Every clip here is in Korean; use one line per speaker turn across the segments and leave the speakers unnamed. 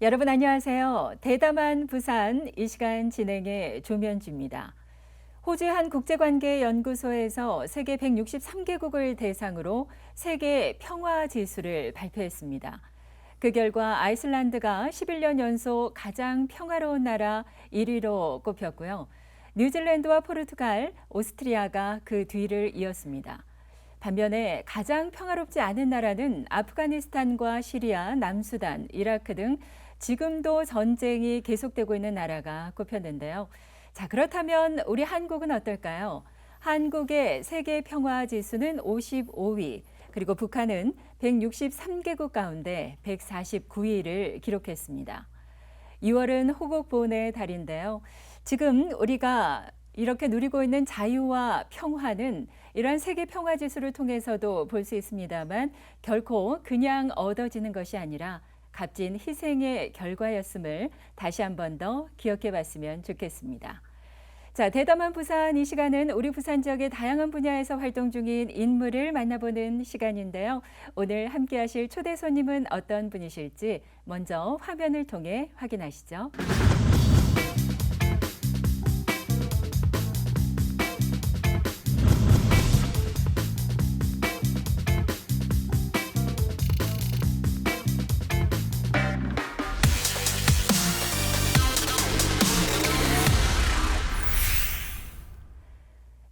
여러분 안녕하세요. 대담한 부산 이 시간 진행의 조면주입니다. 호주의 한 국제관계연구소에서 세계 163개국을 대상으로 세계 평화 지수를 발표했습니다. 그 결과 아이슬란드가 11년 연속 가장 평화로운 나라 1위로 꼽혔고요. 뉴질랜드와 포르투갈, 오스트리아가 그 뒤를 이었습니다. 반면에 가장 평화롭지 않은 나라는 아프가니스탄과 시리아, 남수단, 이라크 등 지금도 전쟁이 계속되고 있는 나라가 꼽혔는데요. 자, 그렇다면 우리 한국은 어떨까요? 한국의 세계 평화 지수는 55위, 그리고 북한은 163개국 가운데 149위를 기록했습니다. 2월은 호국보훈의 달인데요. 지금 우리가 이렇게 누리고 있는 자유와 평화는 이러한 세계 평화 지수를 통해서도 볼 수 있습니다만 결코 그냥 얻어지는 것이 아니라 값진 희생의 결과였음을 다시 한 번 더 기억해 봤으면 좋겠습니다. 자, 대담한 부산 이 시간은 우리 부산 지역의 다양한 분야에서 활동 중인 인물을 만나보는 시간인데요. 오늘 함께 하실 초대 손님은 어떤 분이실지 먼저 화면을 통해 확인하시죠.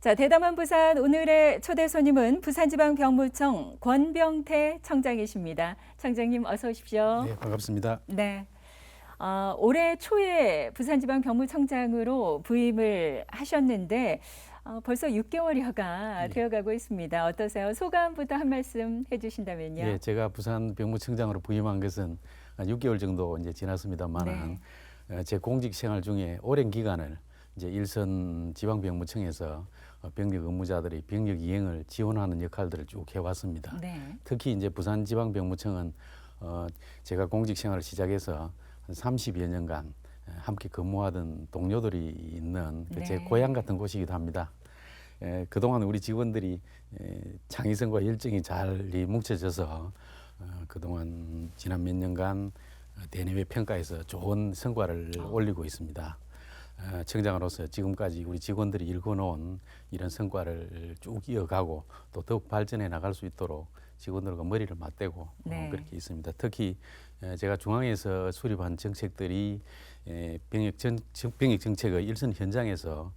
자, 대담한 부산 오늘의 초대 손님은 부산지방병무청 권병태 청장이십니다. 청장님 어서 오십시오.
네, 반갑습니다.
네. 올해 초에 부산지방병무청장으로 부임을 하셨는데 벌써 6개월여가 되어가고 있습니다. 어떠세요? 소감부터 한 말씀 해주신다면요.
예, 제가 부산 병무청장으로 부임한 것은 한 6개월 정도 이제 지났습니다만은 제 공직 생활 중에 오랜 기간을 이제 일선 지방병무청에서 병력 업무자들의 병력 이행을 지원하는 역할들을 쭉 해왔습니다.
네.
특히 이제 부산지방병무청은 제가 공직 생활을 시작해서 한 30여 년간 함께 근무하던 동료들이 있는 제 고향 같은 곳이기도 합니다. 그동안 우리 직원들이 창의성과 열정이 잘 뭉쳐져서 그동안 지난 몇 년간 대내외 평가에서 좋은 성과를 올리고 있습니다. 청장으로서 지금까지 우리 직원들이 일궈놓은 이런 성과를 쭉 이어가고 또 더욱 발전해 나갈 수 있도록 직원들과 머리를 맞대고 그렇게 있습니다. 특히 제가 중앙에서 수립한 정책들이 병역 정책의 일선 현장에서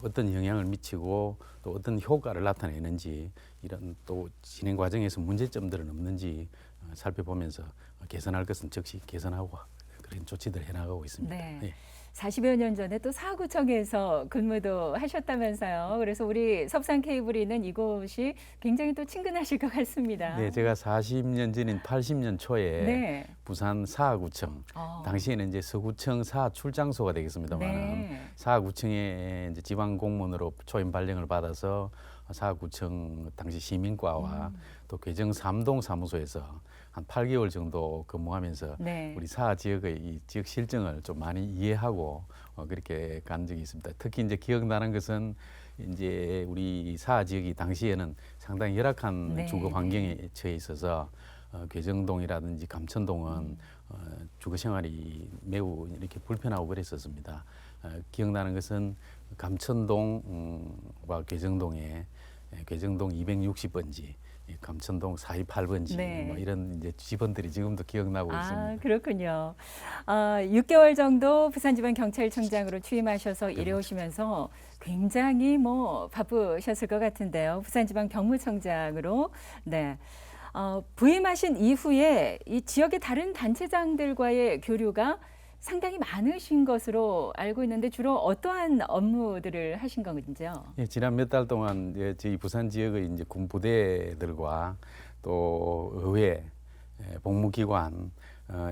어떤 영향을 미치고 또 어떤 효과를 나타내는지 이런 또 진행 과정에서 문제점들은 없는지 살펴보면서 개선할 것은 즉시 개선하고 그런 조치들을 해나가고 있습니다.
네.
예.
40여 년 전에 또 사구청에서 근무도 하셨다면서요. 그래서 우리 섭산 케이블이 있는 이곳이 굉장히 또 친근하실 것 같습니다.
네, 제가 40년 전인 80년 초에 부산 사구청, 당시에는 이제 서구청 사 출장소가 되겠습니다만은 사구청에 이제 지방 공무원으로 초임 발령을 받아서 사구청 당시 시민과와 또 괴정 3동 사무소에서 한 8개월 정도 근무하면서 우리 사 지역의 이 지역 실정을 좀 많이 이해하고 그렇게 간 적이 있습니다. 특히 이제 기억나는 것은 이제 우리 사 지역이 당시에는 상당히 열악한 주거 환경에 처해 있어서 괴정동이라든지 감천동은 주거 생활이 매우 이렇게 불편하고 그랬었습니다. 기억나는 것은 감천동과 괴정동에 괴정동 260번지, 감천동 428번지 뭐 이런 이제 집원들이 지금도 기억나고 있습니다.
그렇군요. 6개월 정도 부산지방경찰청장으로 취임하셔서 일해 오시면서 굉장히 바쁘셨을 것 같은데요. 부산지방병무청장으로 부임하신 이후에 이 지역의 다른 단체장들과의 교류가 상당히 많으신 것으로 알고 있는데 주로 어떠한 업무들을 하신 건지요?
예, 지난 몇 달 동안 저희 부산 지역의 이제 군부대들과 또 의회, 복무기관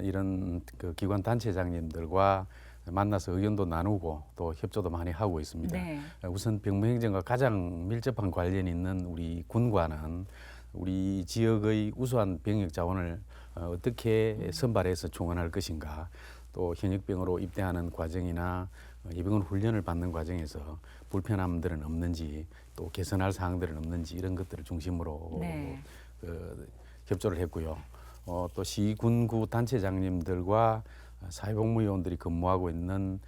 이런 그 기관 단체장님들과 만나서 의견도 나누고 또 협조도 많이 하고 있습니다. 우선 병무행정과 가장 밀접한 관련이 있는 우리 군과는 우리 지역의 우수한 병력 자원을 어떻게 선발해서 충원할 것인가, 또 현역병으로 입대하는 과정이나 예비군 훈련을 받는 과정에서 불편함들은 없는지, 또 개선할 사항들은 없는지 이런 것들을 중심으로 협조를 했고요. 또 시군구 단체장님들과 사회복무요원들이 근무하고 있는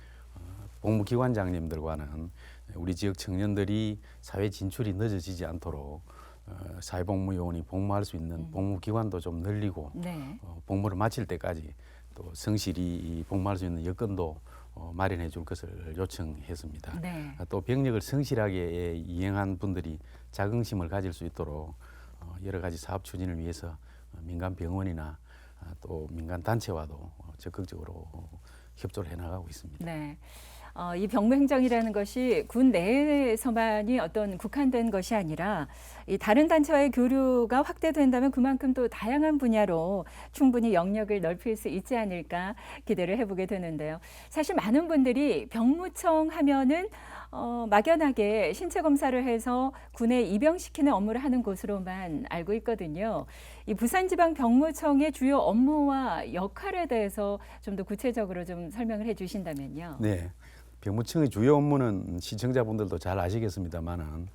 복무기관장님들과는 우리 지역 청년들이 사회 진출이 늦어지지 않도록 사회복무요원이 복무할 수 있는 복무기관도 좀 늘리고
네.
복무를 마칠 때까지 또 성실히 복무할 수 있는 여건도 마련해 줄 것을 요청했습니다.
네.
또 병력을 성실하게 이행한 분들이 자긍심을 가질 수 있도록 여러 가지 사업 추진을 위해서 민간 병원이나 또 민간 단체와도 적극적으로 협조를 해나가고 있습니다.
네. 이 병무행정이라는 것이 군 내에서만이 어떤 국한된 것이 아니라 이 다른 단체와의 교류가 확대된다면 그만큼 또 다양한 분야로 충분히 영역을 넓힐 수 있지 않을까 기대를 해보게 되는데요. 사실 많은 분들이 병무청 하면은 막연하게 신체 검사를 해서 군에 입영시키는 업무를 하는 곳으로만 알고 있거든요. 이 부산지방병무청의 주요 업무와 역할에 대해서 좀 더 구체적으로 좀 설명을 해주신다면요.
네. 병무청의 주요 업무는 시청자분들도 잘 아시겠습니다만은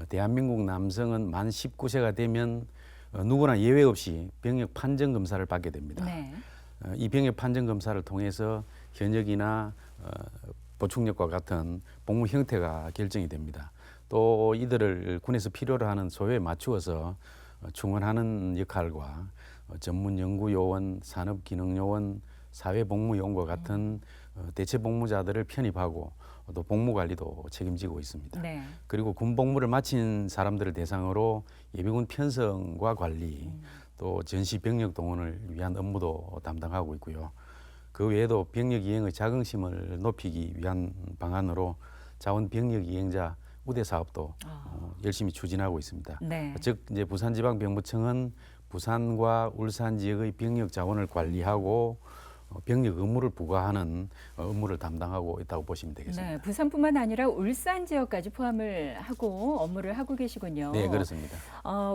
대한민국 남성은 만 19세가 되면 누구나 예외 없이 병역 판정 검사를 받게 됩니다.
네.
이 병역 판정 검사를 통해서 현역이나 보충역과 같은 복무 형태가 결정이 됩니다. 또 이들을 군에서 필요로 하는 소요에 맞추어서 충원하는 역할과 전문 연구요원, 산업기능요원, 사회복무요원과 같은 대체 복무자들을 편입하고 또 복무 관리도 책임지고 있습니다.
네.
그리고 군 복무를 마친 사람들을 대상으로 예비군 편성과 관리, 또 전시 병력 동원을 위한 업무도 담당하고 있고요. 그 외에도 병력 이행의 자긍심을 높이기 위한 방안으로 자원 병력 이행자 우대 사업도 열심히 추진하고 있습니다.
네.
즉 이제 부산지방병무청은 부산과 울산 지역의 병력 자원을 관리하고 병력 의무를 부과하는 업무를 담당하고 있다고 보시면 되겠습니다.
네, 부산뿐만 아니라 울산 지역까지 포함을 하고 업무를 하고 계시군요.
네, 그렇습니다.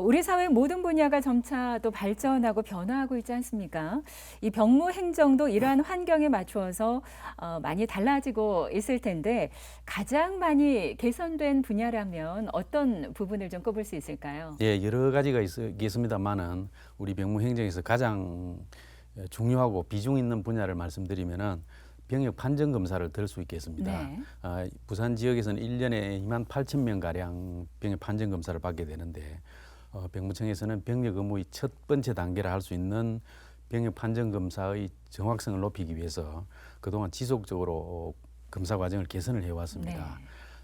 우리 사회 모든 분야가 점차 또 발전하고 변화하고 있지 않습니까? 이 병무 행정도 이러한 환경에 맞추어서 많이 달라지고 있을 텐데 가장 많이 개선된 분야라면 어떤 부분을 좀 꼽을 수 있을까요?
예, 여러 가지가 있겠습니다만은 우리 병무 행정에서 가장 중요하고 비중 있는 분야를 말씀드리면은 병역 판정 검사를 들 수 있겠습니다.
네.
부산 지역에서는 1년에 2만 8천 명 가량 병역 판정 검사를 받게 되는데 병무청에서는 병역 의무의 첫 번째 단계라 할 수 있는 병역 판정 검사의 정확성을 높이기 위해서 그동안 지속적으로 검사 과정을 개선을 해왔습니다.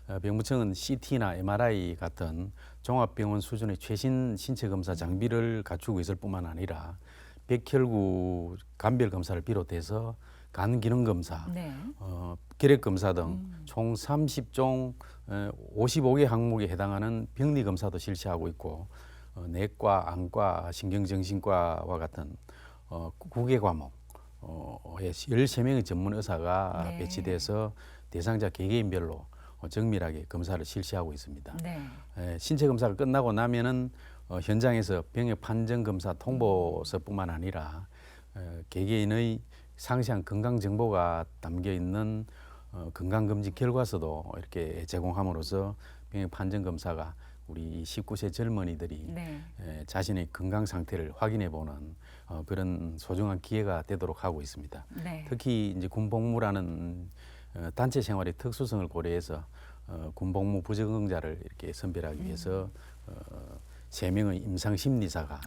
네.
병무청은 CT나 MRI 같은 종합병원 수준의 최신 신체 검사 장비를 갖추고 있을 뿐만 아니라 백혈구 간별 검사를 비롯해서 간 기능 검사,
네.
결핵 검사 등 총 30종 55개 항목에 해당하는 병리 검사도 실시하고 있고 내과, 안과, 신경정신과와 같은 9개 과목 13명의 전문 의사가
네.
배치돼서 대상자 개개인별로 정밀하게 검사를 실시하고 있습니다.
네.
신체 검사가 끝나고 나면은 현장에서 병역 판정 검사 통보서뿐만 아니라 개개인의 상세한 건강 정보가 담겨 있는 건강검진 결과서도 이렇게 제공함으로써 병역 판정 검사가 우리 19세 젊은이들이
네.
자신의 건강 상태를 확인해 보는 그런 소중한 기회가 되도록 하고 있습니다.
네.
특히 이제 군복무라는 단체 생활의 특수성을 고려해서 군복무 부적응자를 이렇게 선별하기 위해서 3명의 임상심리사가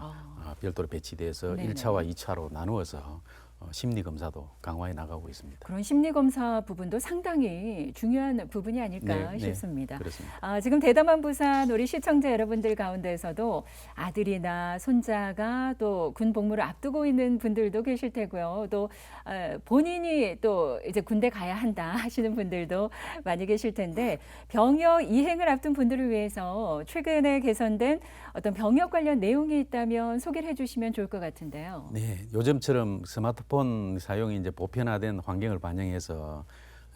별도로 배치돼서
네네.
1차와 2차로 나누어서 심리검사도 강화해 나가고 있습니다.
그런 심리검사 부분도 상당히 중요한 부분이 아닐까
네,
싶습니다.
그렇습니다.
지금 대담한 부산 우리 시청자 여러분들 가운데서도 아들이나 손자가 또 군 복무를 앞두고 있는 분들도 계실 테고요. 또 본인이 또 이제 군대 가야 한다 하시는 분들도 많이 계실 텐데 병역 이행을 앞둔 분들을 위해서 최근에 개선된 어떤 병역 관련 내용이 있다면 소개를 해주시면 좋을 것 같은데요.
네, 요즘처럼 스마트폰 사용이 이제 보편화된 환경을 반영해서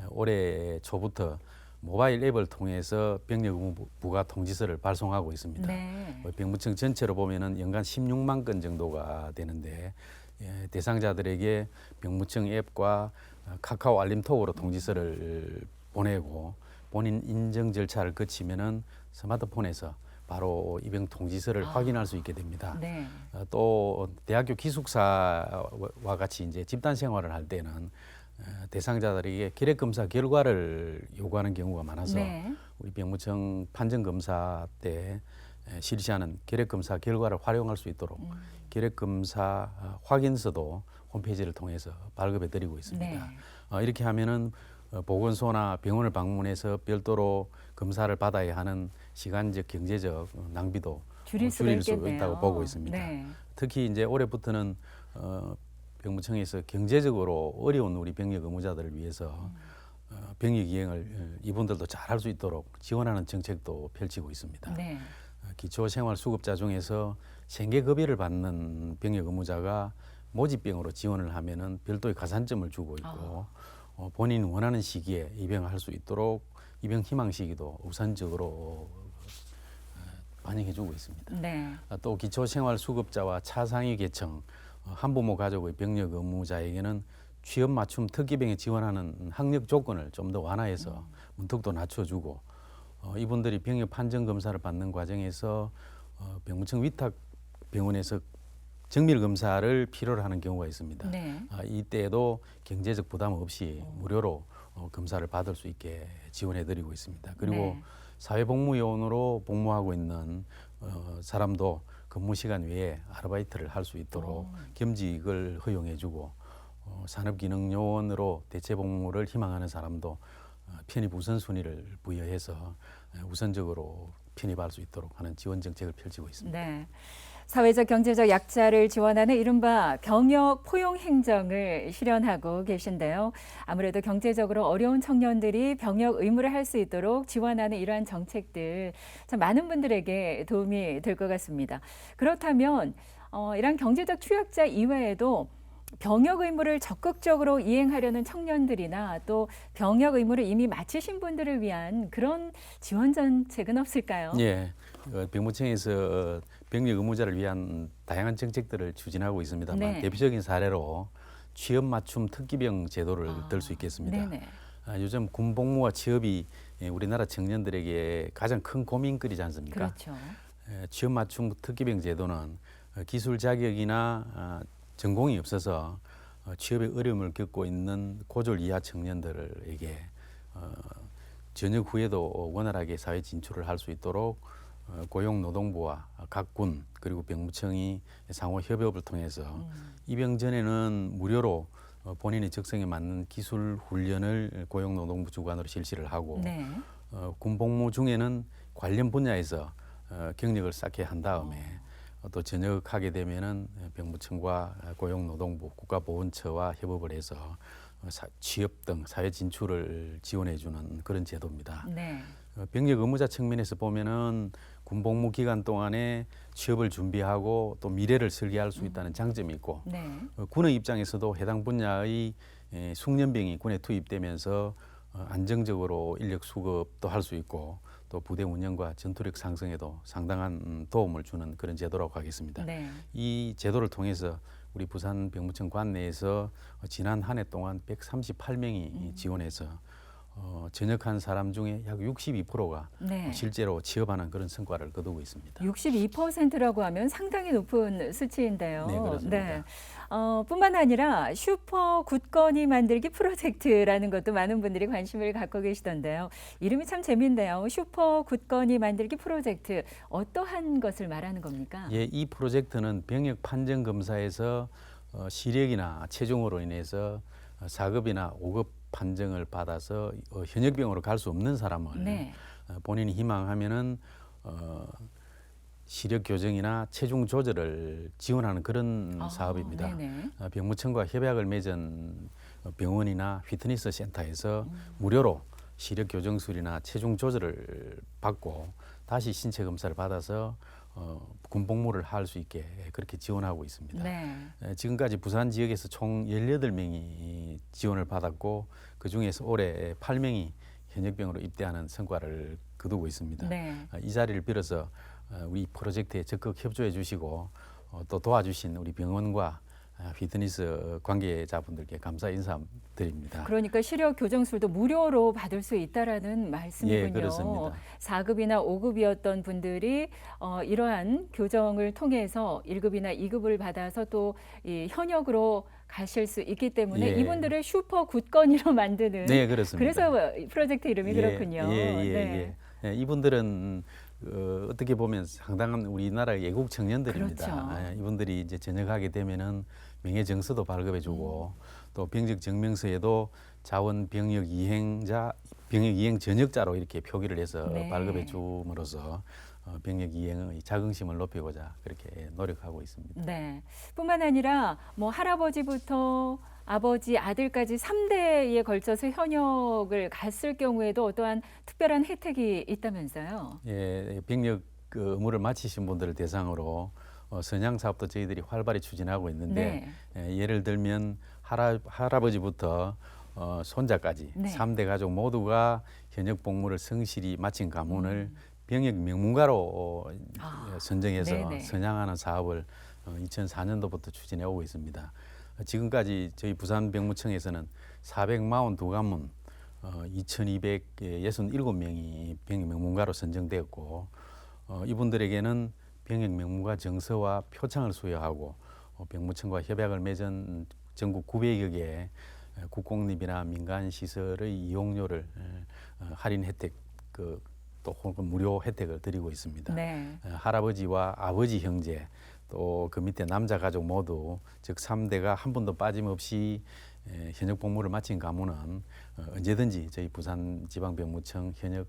올해 초부터 모바일 앱을 통해서 병력 의무 부과 통지서를 발송하고 있습니다.
네.
병무청 전체로 보면은 연간 16만 건 정도가 되는데 대상자들에게 병무청 앱과 카카오 알림톡으로 통지서를 보내고 본인 인증 절차를 거치면은 스마트폰에서 바로 입영 통지서를 확인할 수 있게 됩니다.
네.
또 대학교 기숙사와 같이 이제 집단 생활을 할 때는 대상자들에게 기력 검사 결과를 요구하는 경우가 많아서
네.
우리 병무청 판정 검사 때 실시하는 기력 검사 결과를 활용할 수 있도록 기력 검사 확인서도 홈페이지를 통해서 발급해 드리고 있습니다.
네.
이렇게 하면은 보건소나 병원을 방문해서 별도로 검사를 받아야 하는 시간적, 경제적 낭비도
줄일 수가
줄일 수
있겠네요.
있다고 보고 있습니다.
네.
특히 이제 올해부터는 병무청에서 경제적으로 어려운 우리 병력 의무자들을 위해서 병역 이행을 이분들도 잘 할 수 있도록 지원하는 정책도 펼치고 있습니다.
네.
기초생활수급자 중에서 생계급여를 받는 병역 의무자가 모집병으로 지원을 하면은 별도의 가산점을 주고 있고 본인이 원하는 시기에 입영을 할 수 있도록 입영 희망 시기도 우선적으로 반영해주고 있습니다.
네.
또 기초생활수급자와 차상위 계층 한부모 가족의 병력 의무자에게는 취업 맞춤 특기병에 지원하는 학력 조건을 좀 더 완화해서 문턱도 낮춰주고 이분들이 병역 판정 검사를 받는 과정에서 병무청 위탁 병원에서 정밀 검사를 필요로 하는 경우가 있습니다.
네.
이때에도 경제적 부담 없이 무료로 검사를 받을 수 있게 지원해드리고 있습니다. 그리고
네.
사회복무요원으로 복무하고 있는 사람도 근무 시간 외에 아르바이트를 할 수 있도록 겸직을 허용해주고 산업기능요원으로 대체복무를 희망하는 사람도 편입 우선순위를 부여해서 우선적으로 편입할 수 있도록 하는 지원 정책을 펼치고 있습니다.
네. 사회적 경제적 약자를 지원하는 이른바 병역 포용 행정을 실현하고 계신데요. 아무래도 경제적으로 어려운 청년들이 병역 의무를 할 수 있도록 지원하는 이러한 정책들 참 많은 분들에게 도움이 될 것 같습니다. 그렇다면 이런 경제적 취약자 이외에도 병역 의무를 적극적으로 이행하려는 청년들이나 또 병역 의무를 이미 마치신 분들을 위한 그런 지원 정책은 없을까요?
예, 병무청에서 병력 의무자를 위한 다양한 정책들을 추진하고 있습니다만
네.
대표적인 사례로 취업 맞춤 특기병 제도를 들 수 있겠습니다.
네네.
요즘 군복무와 취업이 우리나라 청년들에게 가장 큰 고민거리지 않습니까?
그렇죠.
취업 맞춤 특기병 제도는 기술 자격이나 전공이 없어서 취업에 어려움을 겪고 있는 고졸 이하 청년들에게 전역 후에도 원활하게 사회 진출을 할 수 있도록 고용노동부와 각 군 그리고 병무청이 상호 협업을 통해서 입영 전에는 무료로 본인의 적성에 맞는 기술 훈련을 고용노동부 주관으로 실시를 하고
네.
군 복무 중에는 관련 분야에서 경력을 쌓게 한 다음에 또 전역하게 되면은 병무청과 고용노동부 국가보훈처와 협업을 해서 취업 등 사회 진출을 지원해주는 그런 제도입니다.
네.
병력 의무자 측면에서 보면은 군 복무 기간 동안에 취업을 준비하고 또 미래를 설계할 수 있다는 장점이 있고
네.
군의 입장에서도 해당 분야의 숙련병이 군에 투입되면서 안정적으로 인력 수급도 할 수 있고 또 부대 운영과 전투력 상승에도 상당한 도움을 주는 그런 제도라고 하겠습니다.
네.
이 제도를 통해서 우리 부산 병무청 관내에서 지난 한 해 동안 138명이 지원해서 전역한 사람 중에 약 62%가
네.
실제로 취업하는 그런 성과를 거두고 있습니다.
62%라고 하면 상당히 높은 수치인데요.
네, 그렇습니다.
뿐만 아니라 슈퍼 굳건이 만들기 프로젝트라는 것도 많은 분들이 관심을 갖고 계시던데요. 이름이 참 재미있네요. 슈퍼 굳건이 만들기 프로젝트. 어떠한 것을 말하는 겁니까?
예, 이 프로젝트는 병역 판정 검사에서 시력이나 체중으로 인해서 4급이나 5급 판정을 받아서 현역병으로 갈 수 없는 사람을
네.
본인이 희망하면은 시력 교정이나 체중 조절을 지원하는 그런 사업입니다.
네네.
병무청과 협약을 맺은 병원이나 피트니스 센터에서 무료로 시력 교정술이나 체중 조절을 받고 다시 신체 검사를 받아서 군 복무를 할 수 있게 그렇게 지원하고 있습니다.
네.
지금까지 부산 지역에서 총 18명이 지원을 받았고 그중에서 올해 8명이 현역병으로 입대하는 성과를 거두고 있습니다.
네.
이 자리를 빌어서 우리 프로젝트에 적극 협조해 주시고 또 도와주신 우리 병원과 피트니스 관계자분들께 감사 인사드립니다.
그러니까 시력 교정술도 무료로 받을 수 있다라는 말씀이군요.
예, 그렇습니다.
4급이나 5급이었던 분들이 이러한 교정을 통해서 1급이나 2급을 받아서 또 이 현역으로 가실 수 있기 때문에
예.
이분들을 슈퍼 굿건이로 만드는
네, 그렇습니다.
그래서 프로젝트 이름이 그렇군요.
예. 이분들은 어떻게 보면 상당한 우리나라 애국 청년들입니다.
그렇죠.
이분들이 이제 전역하게 되면은 명예정서도 발급해주고 또 병적 증명서에도 자원 병역 이행자, 병역 이행 전역자로 이렇게 표기를 해서
네.
발급해줌으로써 병역 이행의 자긍심을 높이고자 그렇게 노력하고 있습니다.
네. 뿐만 아니라 뭐 할아버지부터 아버지, 아들까지 3대에 걸쳐서 현역을 갔을 경우에도 어떠한 특별한 혜택이 있다면서요?
예, 병력 그 의무를 마치신 분들을 대상으로 선양 사업도 저희들이 활발히 추진하고 있는데 예를 들면 할아버지부터 손자까지
네.
3대 가족 모두가 현역 복무를 성실히 마친 가문을 병역 명문가로 선정해서
네네.
선양하는 사업을 2004년도부터 추진해 오고 있습니다. 지금까지 저희 부산병무청에서는 442가문 2,267명이 병역 명문가로 선정되었고 이분들에게는 병역 명문가 정서와 표창을 수여하고 병무청과 협약을 맺은 전국 900여 개의 국공립이나 민간 시설의 이용료를 할인 혜택 또 혹은 무료 혜택을 드리고 있습니다.
네.
할아버지와 아버지 형제 또 그 밑에 남자 가족 모두 즉 3대가 한 번도 빠짐없이 현역 복무를 마친 가문은 언제든지 저희 부산지방병무청 현역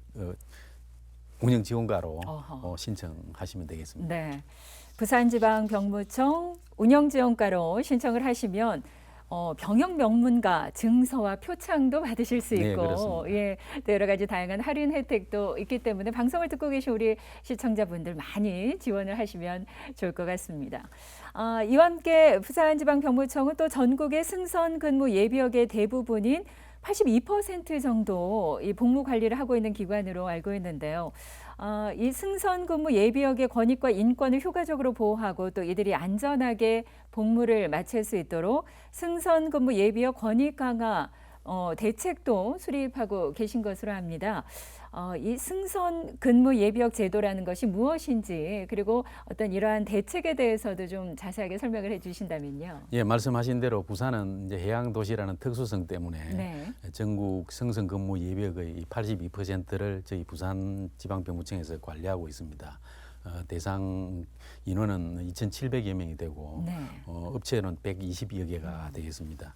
운영 지원가로 신청하시면 되겠습니다.
네. 부산지방병무청 운영지원가로 신청을 하시면 병역 명문가 증서와 표창도 받으실 수
네,
있고,
그렇습니다.
예, 또 여러 가지 다양한 할인 혜택도 있기 때문에 방송을 듣고 계신 우리 시청자분들 많이 지원을 하시면 좋을 것 같습니다. 이와 함께 부산지방병무청은 또 전국의 승선 근무 예비역의 대부분인 82% 정도 이 복무 관리를 하고 있는 기관으로 알고 있는데요. 이 승선 근무 예비역의 권익과 인권을 효과적으로 보호하고 또 이들이 안전하게 복무를 마칠 수 있도록 승선 근무 예비역 권익 강화 대책도 수립하고 계신 것으로 합니다. 이 승선 근무 예비역 제도라는 것이 무엇인지 그리고 어떤 이러한 대책에 대해서도 좀 자세하게 설명을 해주신다면요.
예, 말씀하신 대로 부산은 이제 해양 도시라는 특수성 때문에
네.
전국 승선 근무 예비역의 82%를 저희 부산지방병무청에서 관리하고 있습니다. 대상 인원은 2,700여 명이 되고
네.
업체는 120여 개가 되겠습니다.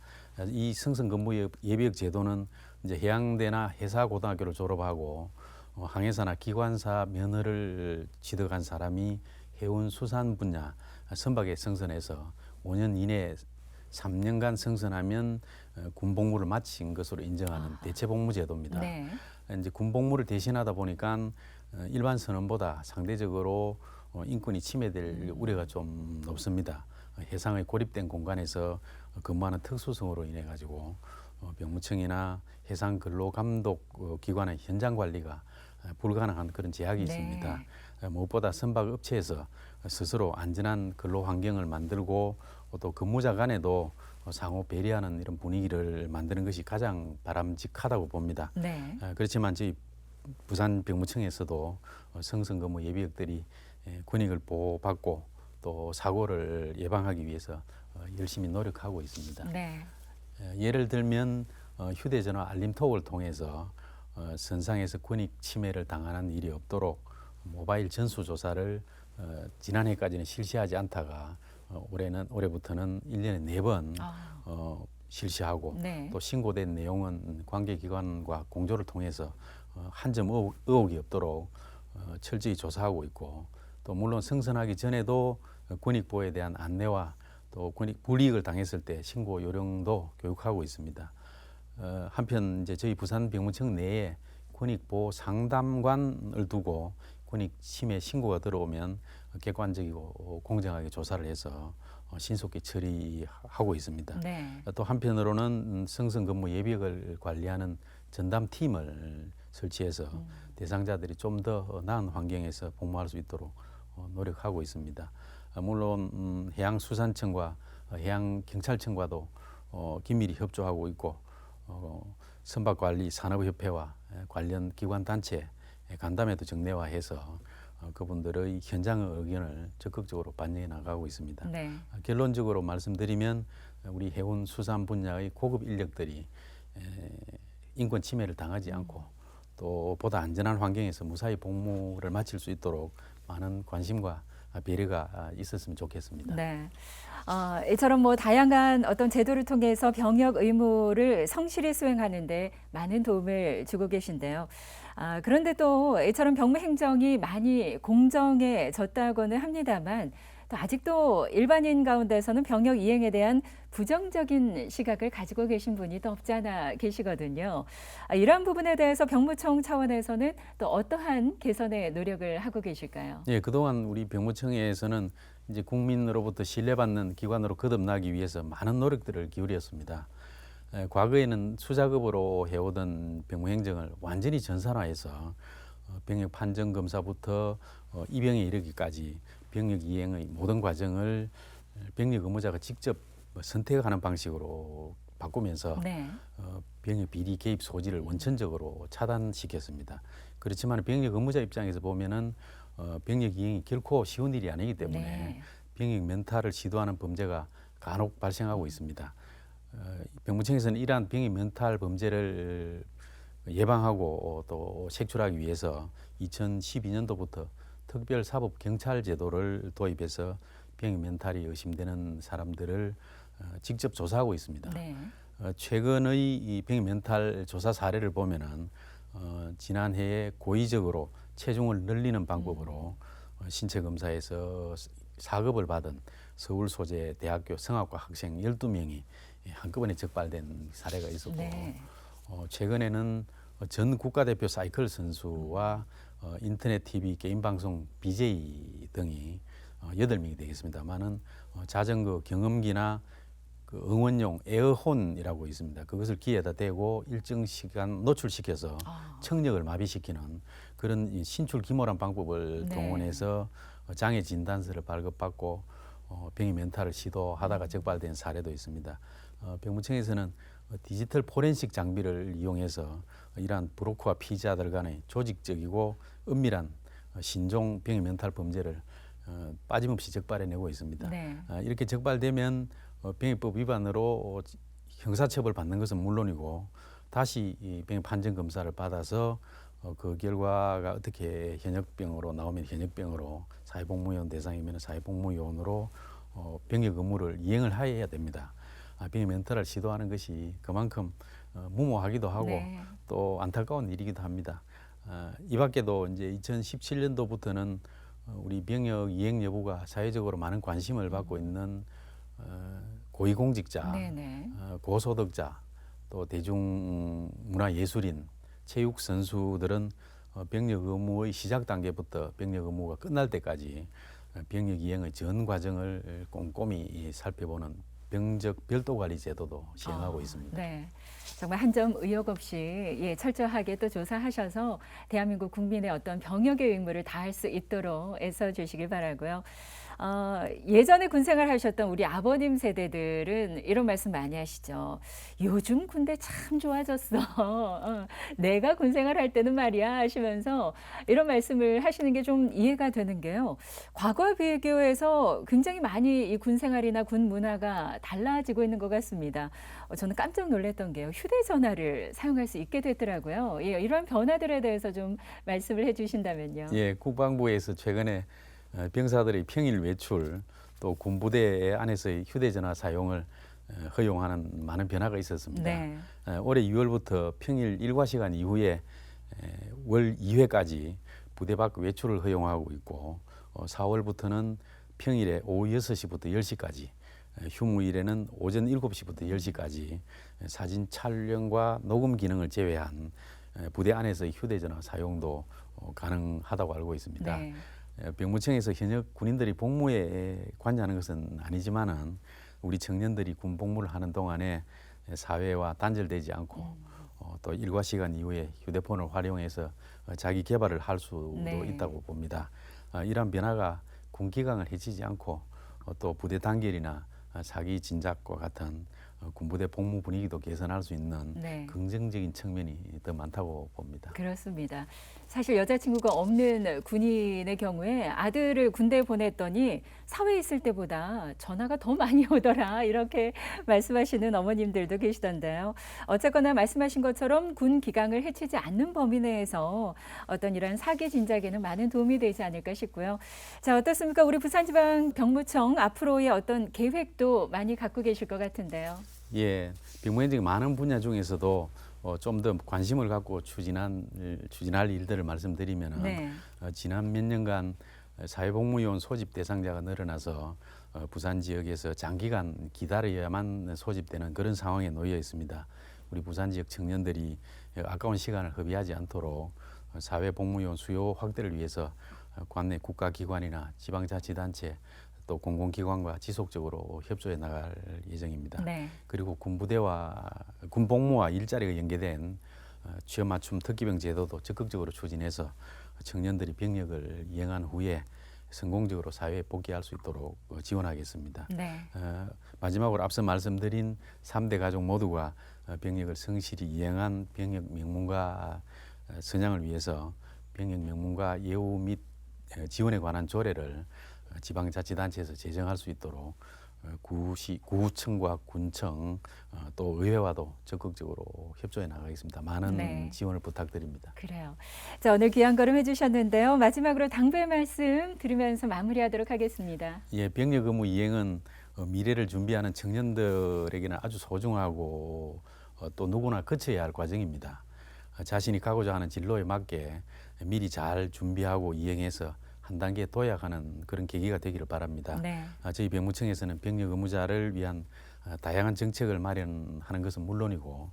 이 승선 근무 예비역 제도는 이제 해양대나 해사고등학교를 졸업하고 항해사나 기관사 면허를 취득한 사람이 해운 수산 분야 선박에 승선해서 5년 이내에 3년간 승선하면 군복무를 마친 것으로 인정하는 대체복무 제도입니다.
네.
이제 군복무를 대신하다 보니까 일반 선원보다 상대적으로 인권이 침해될 우려가 좀 높습니다. 해상의 고립된 공간에서 근무하는 특수성으로 인해 가지고 병무청이나 해상 근로 감독 기관의 현장 관리가 불가능한 그런 제약이 있습니다. 무엇보다 선박 업체에서 스스로 안전한 근로 환경을 만들고 또 근무자 간에도 상호 배려하는 이런 분위기를 만드는 것이 가장 바람직하다고 봅니다.
네.
그렇지만 저희 부산병무청에서도 승선 근무 예비역들이 권익을 보호받고 또 사고를 예방하기 위해서 열심히 노력하고 있습니다.
네.
예를 들면 휴대전화 알림톡을 통해서 선상에서 권익 침해를 당하는 일이 없도록 모바일 전수조사를 지난해까지는 실시하지 않다가 올해부터는 1년에 4번 실시하고
네.
또 신고된 내용은 관계기관과 공조를 통해서 한 점 의혹이 없도록 철저히 조사하고 있고 또 물론 승선하기 전에도 권익 보호에 대한 안내와 또 권익 불이익을 당했을 때 신고 요령도 교육하고 있습니다. 한편 이제 저희 부산병무청 내에 권익 보호 상담관을 두고 권익 침해 신고가 들어오면 객관적이고 공정하게 조사를 해서 신속히 처리하고 있습니다.
네.
또 한편으로는 승선 근무 예비역을 관리하는 전담팀을 설치해서 대상자들이 좀 더 나은 환경에서 복무할 수 있도록 노력하고 있습니다. 물론 해양수산청과 해양 경찰청과도 긴밀히 협조하고 있고 선박관리 산업협회와 관련 기관 단체 간담회도 정례화해서 그분들의 현장 의견을 적극적으로 반영해 나가고 있습니다.
네.
결론적으로 말씀드리면 우리 해운 수산 분야의 고급 인력들이 인권 침해를 당하지 않고 또 보다 안전한 환경에서 무사히 복무를 마칠 수 있도록 많은 관심과 배려가 있었으면 좋겠습니다.
네. 이처럼 뭐 다양한 어떤 제도를 통해서 병역 의무를 성실히 수행하는데 많은 도움을 주고 계신데요. 그런데 또 이처럼 병무 행정이 많이 공정해졌다고는 합니다만 또 아직도 일반인 가운데서는 병역 이행에 대한 부정적인 시각을 가지고 계신 분이 또 없지 않아 계시거든요. 이러한 부분에 대해서 병무청 차원에서는 또 어떠한 개선의 노력을 하고 계실까요?
예, 그동안 우리 병무청에서는 이제 국민으로부터 신뢰받는 기관으로 거듭나기 위해서 많은 노력들을 기울였습니다. 과거에는 수작업으로 해오던 병무행정을 완전히 전산화해서 병역 판정 검사부터 입영에 이르기까지 병역 이행의 모든 과정을 병역 의무자가 직접 선택하는 방식으로 바꾸면서
네.
병역 비리 개입 소지를 원천적으로 차단시켰습니다. 그렇지만 병역 의무자 입장에서 보면은 병역 이행이 결코 쉬운 일이 아니기 때문에
네.
병역 면탈을 시도하는 범죄가 간혹 발생하고 있습니다. 병무청에서는 이러한 병역 면탈 범죄를 예방하고 또 색출하기 위해서 2012년도부터 특별사법 경찰 제도를 도입해서 병역 면탈이 의심되는 사람들을 직접 조사하고 있습니다.
네.
최근의 이 병역 면탈 조사 사례를 보면은 지난해에 고의적으로 체중을 늘리는 방법으로 신체 검사에서 4급을 받은 서울 소재 대학교 성악과 학생 12명이 한꺼번에 적발된 사례가 있었고
네.
최근에는 전 국가대표 사이클 선수와 인터넷 TV 게임 방송 BJ 등이 8명이 되겠습니다만은 자전거 경험기나 그 응원용 에어혼이라고 있습니다. 그것을 귀에다 대고 일정 시간 노출시켜서 청력을 마비시키는 그런 신출 기모란 방법을
네.
동원해서 장애 진단서를 발급받고 병역 면탈을 시도하다가 적발된 사례도 있습니다. 병무청에서는 디지털 포렌식 장비를 이용해서 이러한 브로커와 피의자들 간의 조직적이고 은밀한 신종 병역 면탈 범죄를 빠짐없이 적발해내고 있습니다.
네.
이렇게 적발되면 병역법 위반으로 형사처벌 받는 것은 물론이고 다시 이 병역 판정 검사를 받아서 그 결과가 어떻게 현역병으로 나오면 현역병으로 사회복무요원 대상이면 사회복무요원으로 병역 의무를 이행을 해야 됩니다. 병역 면탈을 시도하는 것이 그만큼 무모하기도 하고
네.
또 안타까운 일이기도 합니다. 이 밖에도 이제 2017년도부터는 우리 병역 이행 여부가 사회적으로 많은 관심을 받고 있는 고위공직자,
네네.
고소득자, 또 대중문화예술인, 체육 선수들은 병역 의무의 시작 단계부터 병역 의무가 끝날 때까지 병역 이행의 전 과정을 꼼꼼히 살펴보는 병적 별도 관리 제도도 시행하고 있습니다.
네. 정말 한 점 의혹 없이 철저하게 또 조사하셔서 대한민국 국민의 어떤 병역의 의무를 다할 수 있도록 애써 주시길 바라고요. 예전에 군생활 하셨던 우리 아버님 세대들은 이런 말씀 많이 하시죠. 요즘 군대 참 좋아졌어. 내가 군생활 할 때는 말이야 하시면서 이런 말씀을 하시는 게 좀 이해가 되는 게요. 과거에 비교해서 굉장히 많이 이 군생활이나 군 문화가 달라지고 있는 것 같습니다. 저는 깜짝 놀랐던 게요. 휴대전화를 사용할 수 있게 됐더라고요. 이런 변화들에 대해서 좀 말씀을 해주신다면요.
예, 국방부에서 최근에 병사들의 평일 외출 또 군부대 안에서의 휴대전화 사용을 허용하는 많은 변화가 있었습니다.
네.
올해 6월부터 평일 일과 시간 이후에 월 2회까지 부대 밖 외출을 허용하고 있고 4월부터는 평일에 오후 6시부터 10시까지 휴무일에는 오전 7시부터 10시까지 사진 촬영과 녹음 기능을 제외한 부대 안에서의 휴대전화 사용도 가능하다고 알고 있습니다.
네.
병무청에서 현역 군인들이 복무에 관여하는 것은 아니지만은 우리 청년들이 군 복무를 하는 동안에 사회와 단절되지 않고 또 일과 시간 이후에 휴대폰을 활용해서 자기 개발을 할 수도
네.
있다고 봅니다. 이러한 변화가 군 기강을 해치지 않고 또 부대 단결이나 사기 진작과 같은 군부대 복무 분위기도 개선할 수 있는
네.
긍정적인 측면이 더 많다고 봅니다.
그렇습니다. 사실 여자친구가 없는 군인의 경우에 아들을 군대에 보냈더니 사회에 있을 때보다 전화가 더 많이 오더라 이렇게 말씀하시는 어머님들도 계시던데요. 어쨌거나 말씀하신 것처럼 군 기강을 해치지 않는 범위 내에서 어떤 이런 사기 진작에는 많은 도움이 되지 않을까 싶고요. 자, 어떻습니까? 우리 부산지방병무청 앞으로의 어떤 계획도 많이 갖고 계실 것 같은데요.
예, 병무행정의 많은 분야 중에서도 좀 더 관심을 갖고 추진할 일들을 말씀드리면은
네.
지난 몇 년간 사회복무요원 소집 대상자가 늘어나서 부산 지역에서 장기간 기다려야만 소집되는 그런 상황에 놓여 있습니다. 우리 부산 지역 청년들이 아까운 시간을 허비하지 않도록 사회복무요원 수요 확대를 위해서 관내 국가기관이나 지방자치단체 또 공공기관과 지속적으로 협조해 나갈 예정입니다.
네.
그리고 군부대와 군복무와 일자리가 연계된 취업 맞춤 특기병 제도도 적극적으로 추진해서 청년들이 병력을 이행한 후에 성공적으로 사회에 복귀할 수 있도록 지원하겠습니다.
네.
마지막으로 앞서 말씀드린 3대 가족 모두가 병력을 성실히 이행한 병력 명문화 선양을 위해서 병력 명문화 예우 및 지원에 관한 조례를 지방자치단체에서 제정할 수 있도록 구청과 군청 또 의회와도 적극적으로 협조해 나가겠습니다. 많은
네.
지원을 부탁드립니다.
그래요. 자, 오늘 귀한 걸음 해주셨는데요. 마지막으로 당부의 말씀 들으면서 마무리하도록 하겠습니다.
예, 병력 의무 이행은 미래를 준비하는 청년들에게는 아주 소중하고 또 누구나 거쳐야 할 과정입니다. 자신이 가고자 하는 진로에 맞게 미리 잘 준비하고 이행해서 한 단계 도약하는 그런 계기가 되기를 바랍니다.
네.
저희 병무청에서는 병력 의무자를 위한 다양한 정책을 마련하는 것은 물론이고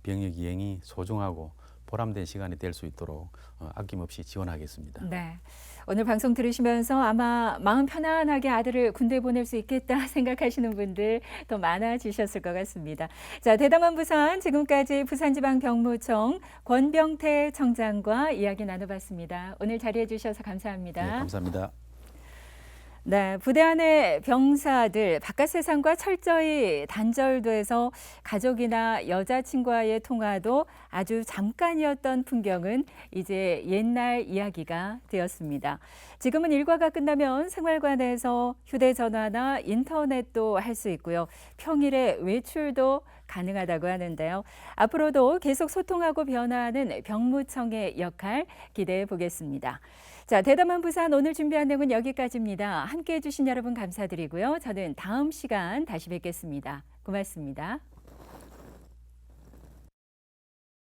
병력 이행이 소중하고 보람된 시간이 될 수 있도록 아낌없이 지원하겠습니다.
네. 오늘 방송 들으시면서 아마 마음 편안하게 아들을 군대 보낼 수 있겠다 생각하시는 분들 더 많아지셨을 것 같습니다. 자, 대담한 부산 지금까지 부산지방병무청 권병태 청장과 이야기 나눠봤습니다. 오늘 자리해 주셔서 감사합니다.
네, 감사합니다.
네, 부대 안의 병사들 바깥 세상과 철저히 단절돼서 가족이나 여자친구와의 통화도 아주 잠깐이었던 풍경은 이제 옛날 이야기가 되었습니다. 지금은 일과가 끝나면 생활관에서 휴대전화나 인터넷도 할 수 있고요. 평일에 외출도 가능하다고 하는데요. 앞으로도 계속 소통하고 변화하는 병무청의 역할 기대해 보겠습니다. 자, 대담한 부산 오늘 준비한 내용은 여기까지입니다. 함께해 주신 여러분 감사드리고요. 저는 다음 시간 다시 뵙겠습니다. 고맙습니다.